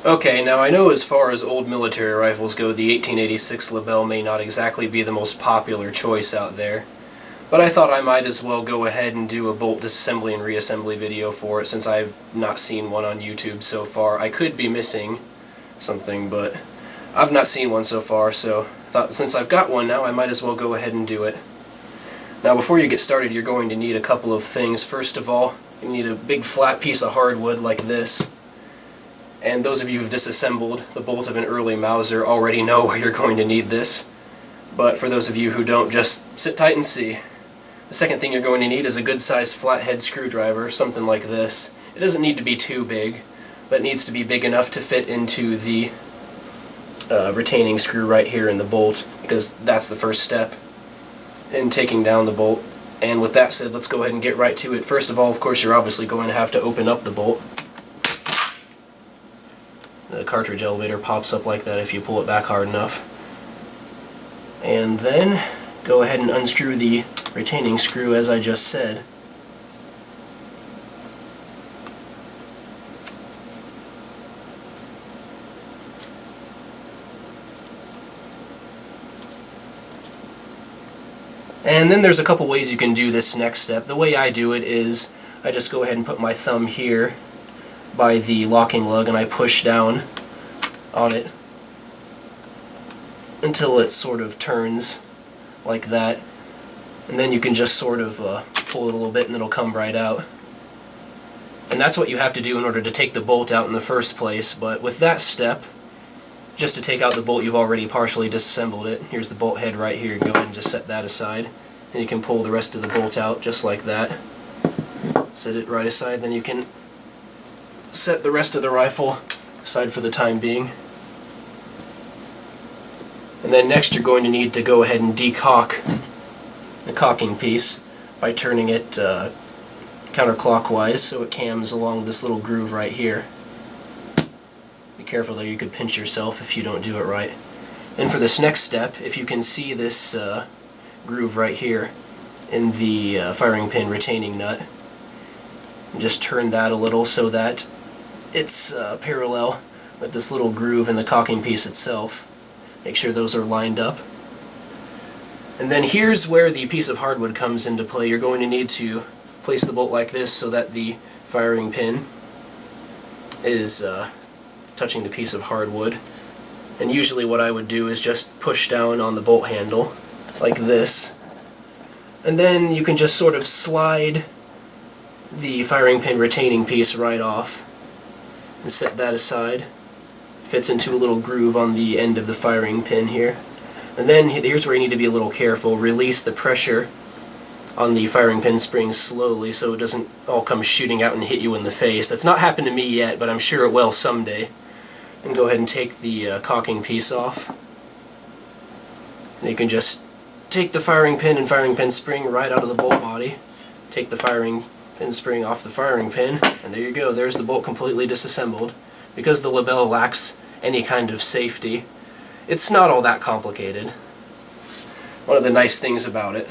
Okay, now I know as far as old military rifles go, the 1886 Lebel may not exactly be the most popular choice out there, but I thought I might as well go ahead and do a bolt disassembly and reassembly video for it since I've not seen one on YouTube so far. I could be missing something, but I've not seen one so far, so I thought since I've got one now, I might as well go ahead and do it. Now before you get started, you're going to need a couple of things. First of all, you need a big flat piece of hardwood like this. And those of you who've disassembled the bolt of an early Mauser already know where you're going to need this. But for those of you who don't, just sit tight and see. The second thing you're going to need is a good-sized flathead screwdriver, something like this. It doesn't need to be too big, but it needs to be big enough to fit into the retaining screw right here in the bolt, because that's the first step in taking down the bolt. And with that said, let's go ahead and get right to it. First of all, of course, you're obviously going to have to open up the bolt. The cartridge elevator pops up like that if you pull it back hard enough. And then go ahead and unscrew the retaining screw as I just said. And then there's a couple ways you can do this next step. The way I do it is I just go ahead and put my thumb here by the locking lug and I push down on it until it sort of turns like that, and then you can just sort of pull it a little bit and it'll come right out. And that's what you have to do in order to take the bolt out in the first place. But with that step, just to take out the bolt, you've already partially disassembled it. Here's the bolt head right here. Go ahead and just set that aside, and you can pull the rest of the bolt out just like that. Set it right aside, then you can set the rest of the rifle aside for the time being. And then next you're going to need to go ahead and decock the cocking piece by turning it counterclockwise so it cams along this little groove right here. Be careful though, you could pinch yourself if you don't do it right. And for this next step, if you can see this groove right here in the firing pin retaining nut, just turn that a little so that it's parallel with this little groove in the cocking piece itself. Make sure those are lined up. And then here's where the piece of hardwood comes into play. You're going to need to place the bolt like this so that the firing pin is touching the piece of hardwood. And usually what I would do is just push down on the bolt handle like this. And then you can just sort of slide the firing pin retaining piece right off and set that aside. Fits into a little groove on the end of the firing pin here. And then here's where you need to be a little careful. Release the pressure on the firing pin spring slowly so it doesn't all come shooting out and hit you in the face. That's not happened to me yet, but I'm sure it will someday. And go ahead and take the cocking piece off. And you can just take the firing pin and firing pin spring right out of the bolt body. Take the firing pin spring off the firing pin, and there you go. There's the bolt completely disassembled. Because the Lebel lacks any kind of safety, it's not all that complicated. One of the nice things about it,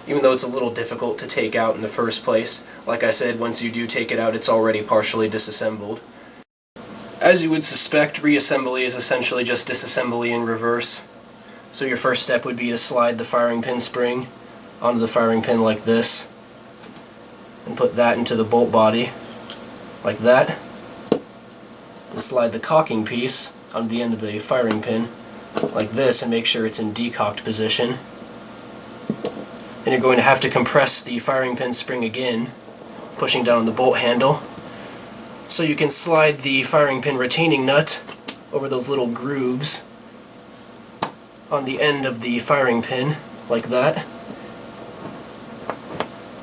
even though it's a little difficult to take out in the first place, like I said, once you do take it out, it's already partially disassembled. As you would suspect, reassembly is essentially just disassembly in reverse. So your first step would be to slide the firing pin spring onto the firing pin like this, and put that into the bolt body like that. And slide the cocking piece on the end of the firing pin like this and make sure it's in decocked position. Then you're going to have to compress the firing pin spring again, pushing down on the bolt handle, so you can slide the firing pin retaining nut over those little grooves on the end of the firing pin like that.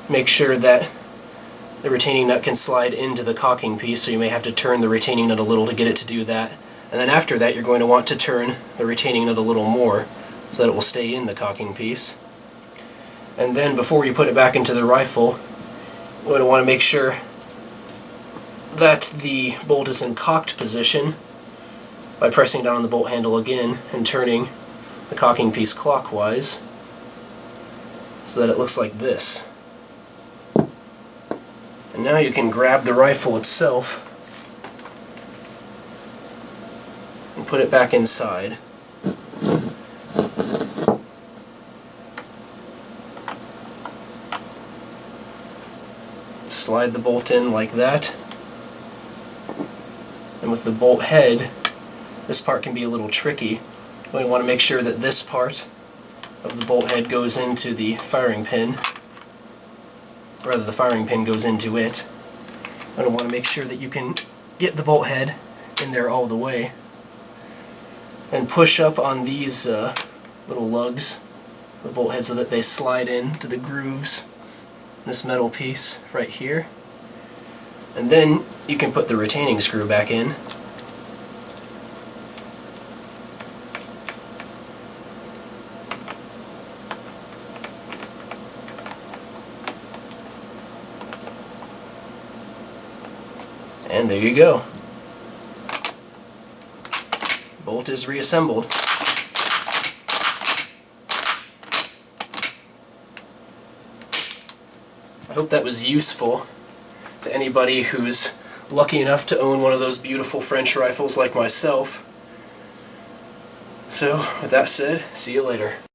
Make sure that the retaining nut can slide into the cocking piece, so you may have to turn the retaining nut a little to get it to do that. And then after that you're going to want to turn the retaining nut a little more so that it will stay in the cocking piece. And then before you put it back into the rifle, you're going to want to make sure that the bolt is in cocked position by pressing down on the bolt handle again and turning the cocking piece clockwise so that it looks like this. And now you can grab the rifle itself and put it back inside. Slide the bolt in like that. And with the bolt head, this part can be a little tricky. We want to make sure that this part of the bolt head goes into the firing pin. Rather, the firing pin goes into it. And I want to make sure that you can get the bolt head in there all the way. And push up on these little lugs, the bolt head, so that they slide into the grooves in this metal piece right here. And then you can put the retaining screw back in. And there you go. Bolt is reassembled. I hope that was useful to anybody who's lucky enough to own one of those beautiful French rifles like myself. So, with that said, see you later.